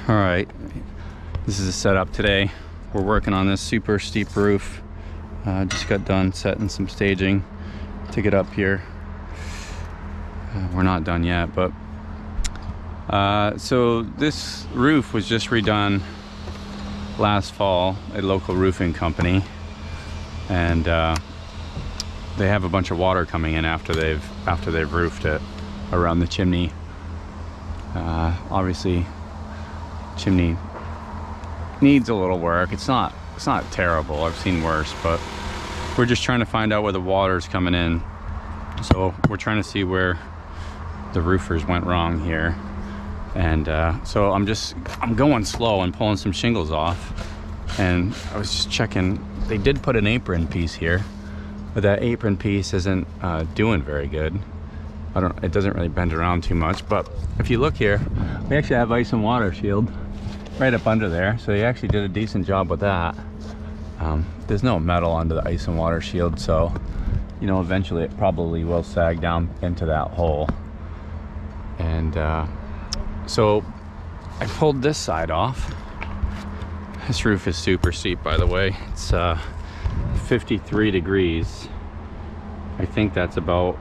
All right, this is the setup today. We're working on this super steep roof. Just got done setting some staging to get up here. We're not done yet, but so this roof was just redone last fall at a local roofing company, and they have a bunch of water coming in after they've roofed it around the chimney. Obviously, chimney needs a little work. It's not terrible. I've seen worse, but we're just trying to find out where the water's coming in. So we're trying to see where the roofers went wrong here. And so I'm going slow and pulling some shingles off. And I was just checking, they did put an apron piece here, but that apron piece isn't doing very good. It doesn't really bend around too much, but if you look here, we actually have ice and water shield right up under there, so they actually did a decent job with that. There's no metal under the ice and water shield, so you know, eventually it probably will sag down into that hole. And so I pulled this side off. This roof is super steep, by the way. It's 53 degrees. I think that's about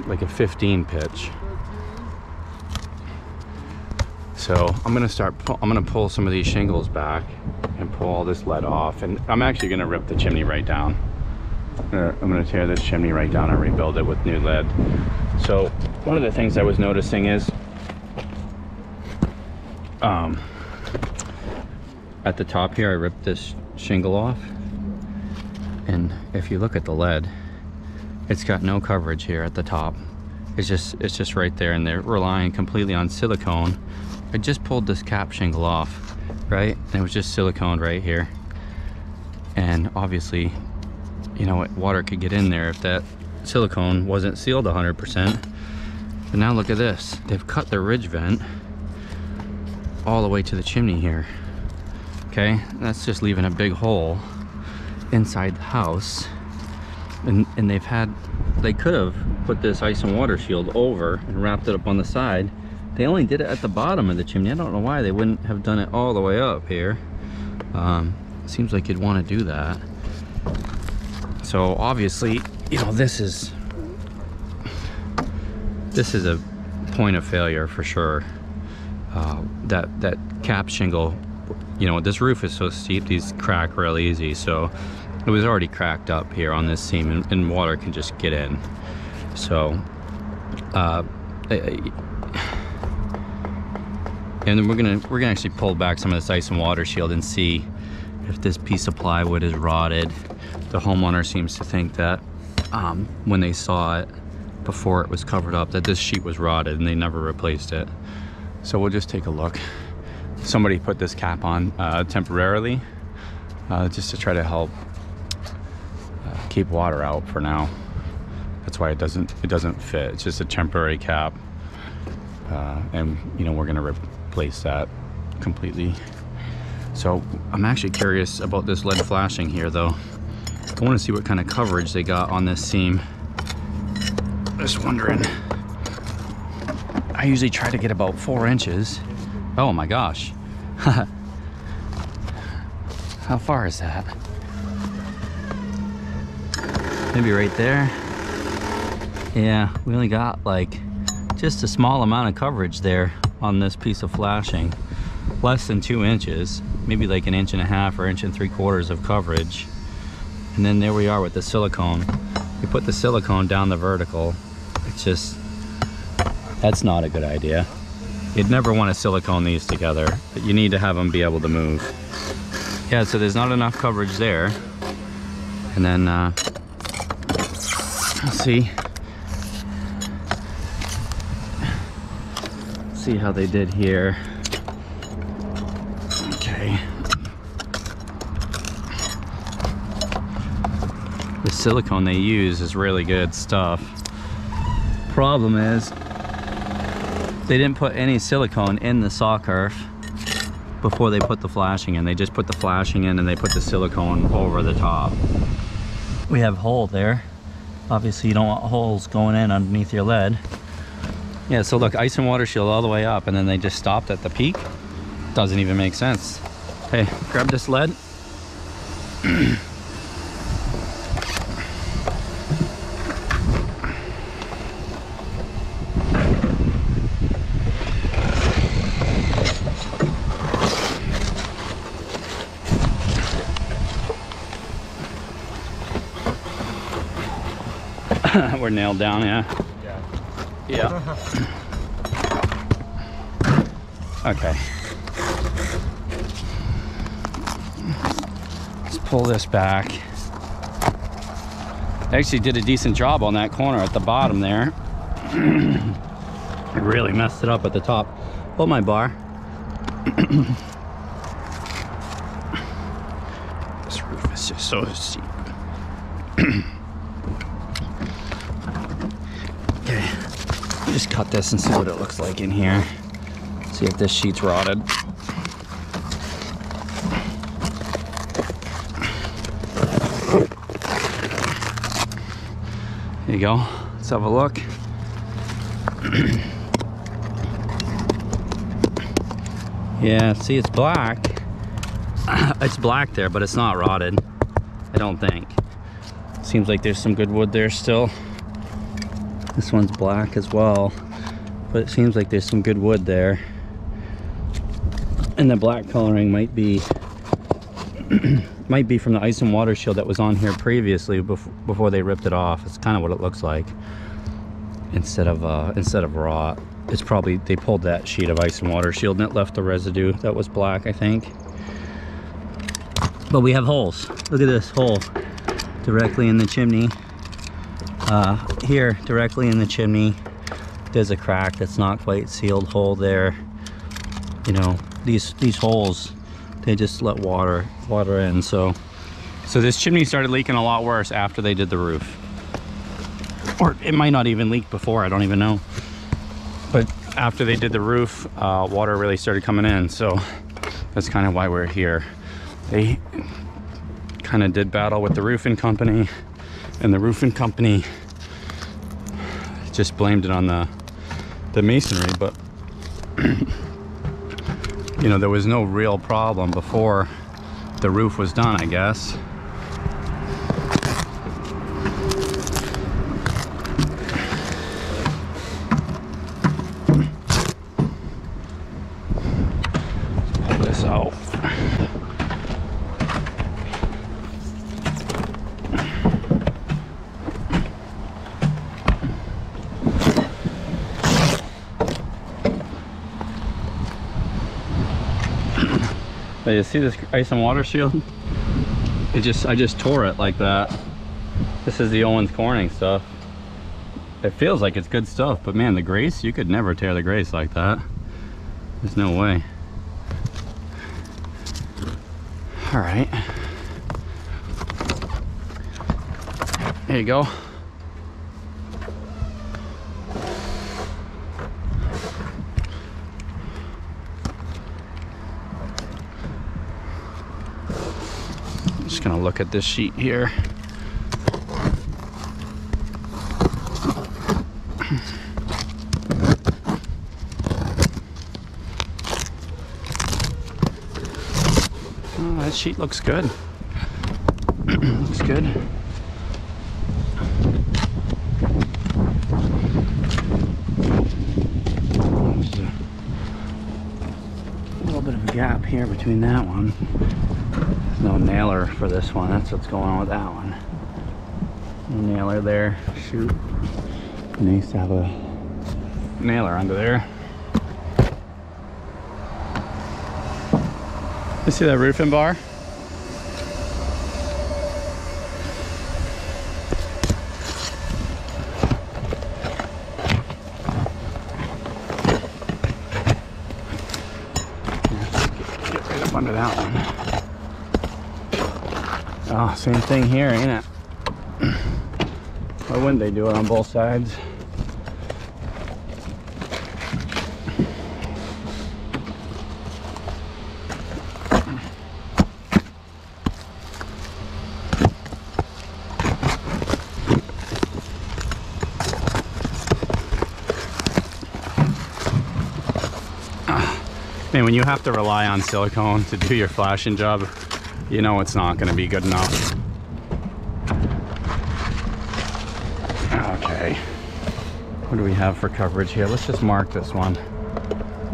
like a 15 pitch. So I'm gonna pull some of these shingles back and pull all this lead off, and I'm actually gonna rip the chimney right down. I'm gonna tear this chimney right down and rebuild it with new lead. So one of the things I was noticing is at the top here, I ripped this shingle off, and if you look at the lead, it's got no coverage here at the top. It's just right there, and they're relying completely on silicone. I just pulled this cap shingle off, right? And it was just silicone right here. And obviously, you know, water could get in there if that silicone wasn't sealed 100%. But now look at this. They've cut the ridge vent all the way to the chimney here. Okay, that's just leaving a big hole inside the house. And they could have put this ice and water shield over and wrapped it up on the side. They only did it at the bottom of the chimney. I don't know why they wouldn't have done it all the way up here. Seems like you'd want to do that. So obviously, you know, this is a point of failure for sure. That cap shingle, you know, this roof is so steep, these crack real easy. So it was already cracked up here on this seam, and water can just get in. So and then we're gonna actually pull back some of this ice and water shield and see if this piece of plywood is rotted. The homeowner seems to think that when they saw it before it was covered up, that this sheet was rotted and they never replaced it. So we'll just take a look. Somebody put this cap on temporarily, just to try to help keep water out for now. That's why it doesn't fit. It's just a temporary cap, and you know, we're gonna replace that completely. So I'm actually curious about this lead flashing here, though. I want to see what kind of coverage they got on this seam. Just wondering. I usually try to get about 4 inches. Oh my gosh. How far is that? Maybe right there. Yeah, we only got like just a small amount of coverage there on this piece of flashing. Less than 2 inches, maybe like 1.5 inches or 1.75 inches of coverage. And then there we are with the silicone. You put the silicone down the vertical. It's just, that's not a good idea. You'd never want to silicone these together, but you need to have them be able to move. Yeah, so there's not enough coverage there. And then, let's see how they did here. Okay. The silicone they use is really good stuff. Problem is, they didn't put any silicone in the saw kerf before they put the flashing in. They just put the flashing in and they put the silicone over the top. We have a hole there. Obviously you don't want holes going in underneath your lead. Yeah, so look, ice and water shield all the way up, and then they just stopped at the peak. Doesn't even make sense. Hey, grab this lead. We're nailed down, yeah. Yeah. Okay. Let's pull this back. I actually did a decent job on that corner at the bottom there. I really messed it up at the top. Hold my bar. This roof is just so steep. Okay, just cut this and see what it looks like in here. See if this sheet's rotted. There you go. Let's have a look. Yeah, see, it's black. It's black there, but it's not rotted, I don't think. Seems like there's some good wood there still. This one's black as well, but it seems like there's some good wood there. And the black coloring might be might be from the ice and water shield that was on here previously before they ripped it off. It's kind of what it looks like. Instead of rot, it's probably they pulled that sheet of ice and water shield and it left the residue that was black, I think. But we have holes. Look at this hole directly in the chimney. Here, directly in the chimney, there's a crack that's not quite sealed hole there. You know, these holes, they just let water in. So this chimney started leaking a lot worse after they did the roof. Or it might not even leak before, I don't even know. But after they did the roof, water really started coming in. So that's kind of why we're here. They kind of did battle with the roofing company, and the roofing company just blamed it on the masonry, but you know, there was no real problem before the roof was done, I guess. Pull this out. But you see this ice and water shield? I just tore it like that. This is the Owens Corning stuff. It feels like it's good stuff, but man, the grace, you could never tear the grace like that. There's no way. All right. There you go. Just gonna look at this sheet here. Oh, that sheet looks good. Looks good. There's a little bit of a gap here between that one. No nailer for this one. That's what's going on with that one. No nailer there. Shoot. Nice to have a nailer under there. You see that roofing bar? Get right up under that one. Oh, same thing here, ain't it? Why wouldn't they do it on both sides? I mean, when you have to rely on silicone to do your flashing job, you know it's not going to be good enough. Okay. What do we have for coverage here? Let's just mark this one.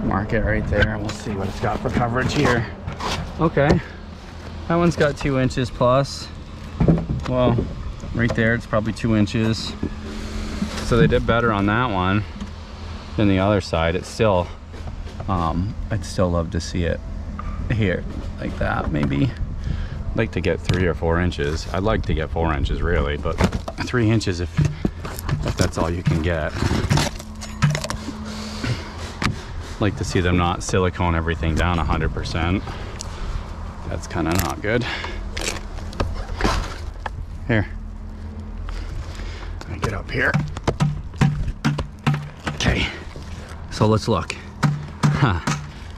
Mark it right there, and we'll see what it's got for coverage here. Okay. That one's got 2 inches plus. Well, right there, it's probably 2 inches. So they did better on that one than the other side. It's still, I'd still love to see it here like that. Maybe I'd like to get 3 or 4 inches. I'd like to get 4 inches really, but 3 inches if that's all you can get. I'd like to see them not silicone everything down 100%. That's kind of not good. Here, let me get up here. Okay, so let's look.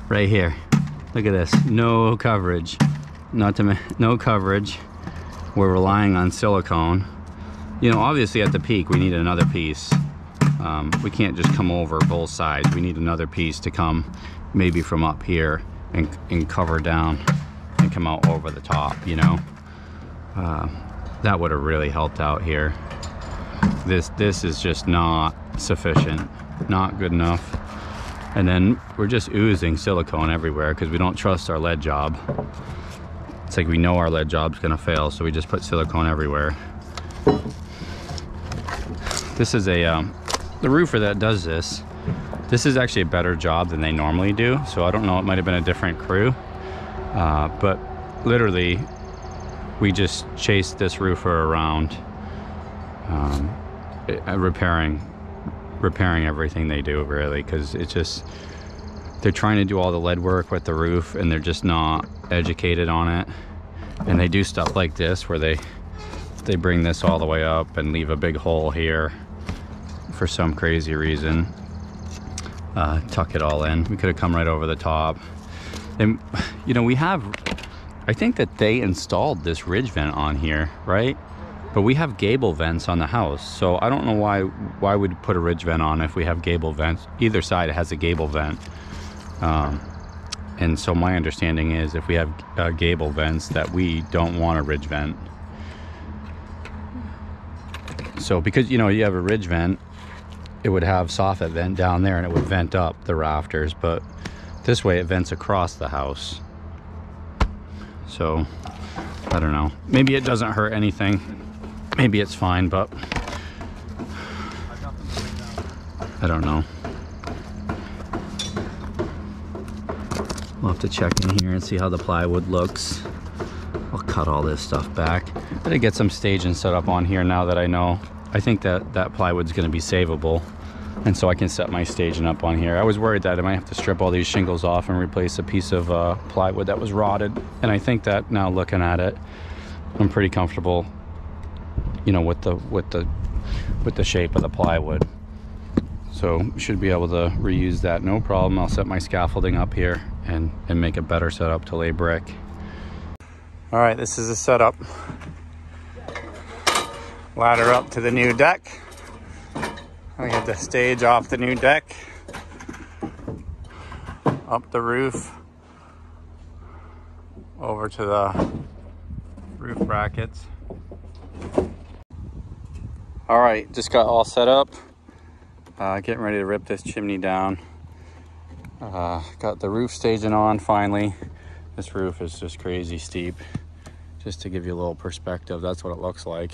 Right here, look at this. No coverage. No coverage. We're relying on silicone. You know, obviously at the peak we need another piece. We can't just come over both sides. We need another piece to come maybe from up here and cover down and come out over the top, you know. That would have really helped out here. This is just not sufficient, not good enough. And then we're just oozing silicone everywhere because we don't trust our lead job. It's like we know our lead job's gonna fail, so we just put silicone everywhere. This is the roofer that does this. This is actually a better job than they normally do, so I don't know, it might have been a different crew. But literally, we just chased this roofer around, repairing everything they do, really, because it's just, they're trying to do all the lead work with the roof and they're just not educated on it. And they do stuff like this where they bring this all the way up and leave a big hole here for some crazy reason. Tuck it all in. We could have come right over the top. And you know, I think that they installed this ridge vent on here, right? But we have gable vents on the house, so I don't know why we'd put a ridge vent on if we have gable vents. Either side has a gable vent. And so my understanding is if we have gable vents that we don't want a ridge vent. So because, you know, you have a ridge vent, it would have soffit vent down there and it would vent up the rafters, but this way it vents across the house. So I don't know, maybe it doesn't hurt anything, maybe it's fine, but I don't know. We'll have to check in here and see how the plywood looks. I'll cut all this stuff back. I'm gonna get some staging set up on here now that I know. I think that plywood's gonna be savable, and so I can set my staging up on here. I was worried that I might have to strip all these shingles off and replace a piece of plywood that was rotted, and I think that now looking at it, I'm pretty comfortable, you know, with the shape of the plywood. So should be able to reuse that, no problem. I'll set my scaffolding up here and make a better setup to lay brick. All right, this is the setup. Ladder up to the new deck. I get the stage off the new deck, up the roof, over to the roof brackets. All right, just got all set up. Getting ready to rip this chimney down. Got the roof staging on finally. This roof is just crazy steep. Just to give you a little perspective, that's what it looks like.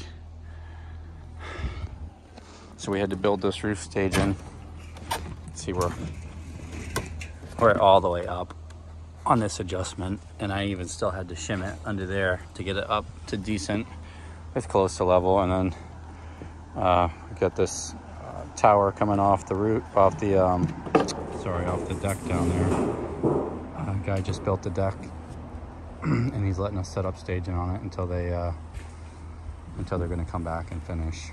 So we had to build this roof staging. See, we're all the way up on this adjustment, and I even still had to shim it under there to get it up to decent, it's close to level. And then we got this tower coming off the roof, off the deck down there. Guy just built the deck, and he's letting us set up staging on it until they're going to come back and finish.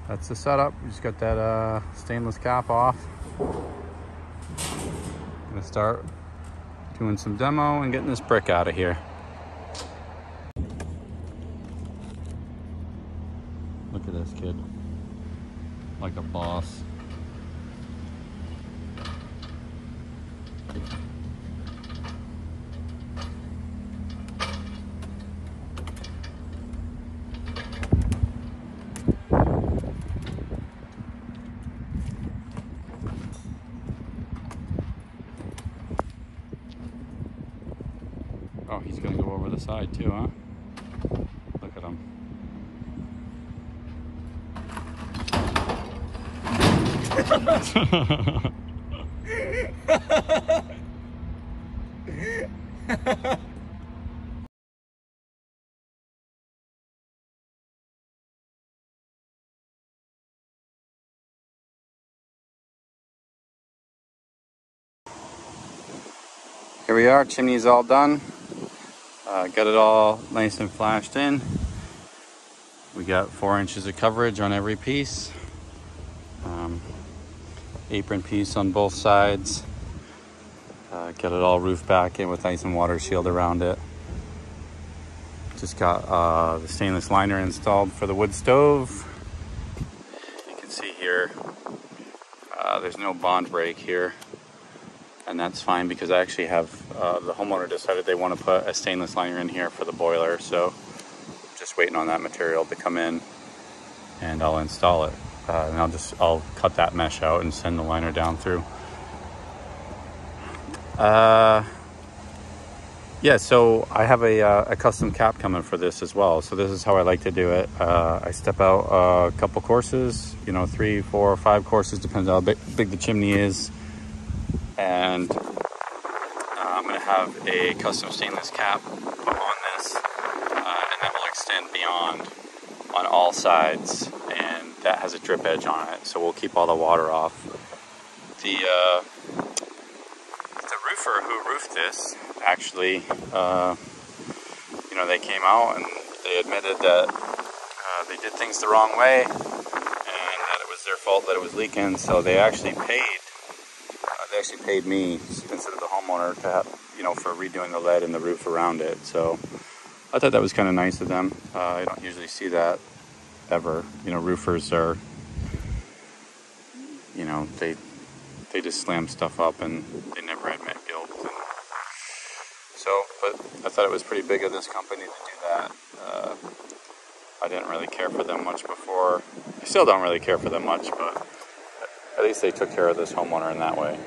That's the setup. We just got that stainless cap off. Gonna start doing some demo and getting this brick out of here. Look at this kid, like a boss. Oh, he's gonna go over the side too, huh? Look at him. Here we are, chimney's all done. Got it all nice and flashed in. We got 4 inches of coverage on every piece. Apron piece on both sides. Got it all roofed back in with ice and water shield around it. Just got the stainless liner installed for the wood stove. You can see here, there's no bond break here. And that's fine because I actually have, the homeowner decided they want to put a stainless liner in here for the boiler. So just waiting on that material to come in and I'll install it. And I'll cut that mesh out and send the liner down through. Yeah, so I have a custom cap coming for this as well. So this is how I like to do it. I step out a couple courses, you know, 3, 4, 5 courses, depends how big the chimney is. And I'm gonna have a custom stainless cap put on this, and that will extend beyond on all sides, and that has a drip edge on it, so we'll keep all the water off. The roofer who roofed this, actually, you know, they came out and they admitted that they did things the wrong way, and that it was their fault that it was leaking, so they actually paid me instead of the homeowner to have, you know, for redoing the lead and the roof around it. So I thought that was kind of nice of them. I don't usually see that ever. You know, roofers are, you know, they just slam stuff up and they never admit guilt. And so, but I thought it was pretty big of this company to do that. I didn't really care for them much before. I still don't really care for them much, but at least they took care of this homeowner in that way.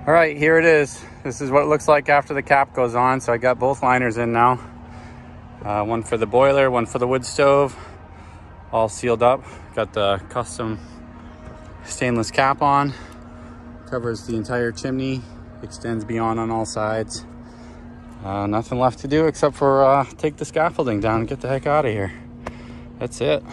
All right, here it is. This is what it looks like after the cap goes on. So I got both liners in now. One for the boiler, one for the wood stove, all sealed up. Got the custom stainless cap on. Covers the entire chimney, extends beyond on all sides. Nothing left to do except for take the scaffolding down and get the heck out of here. That's it.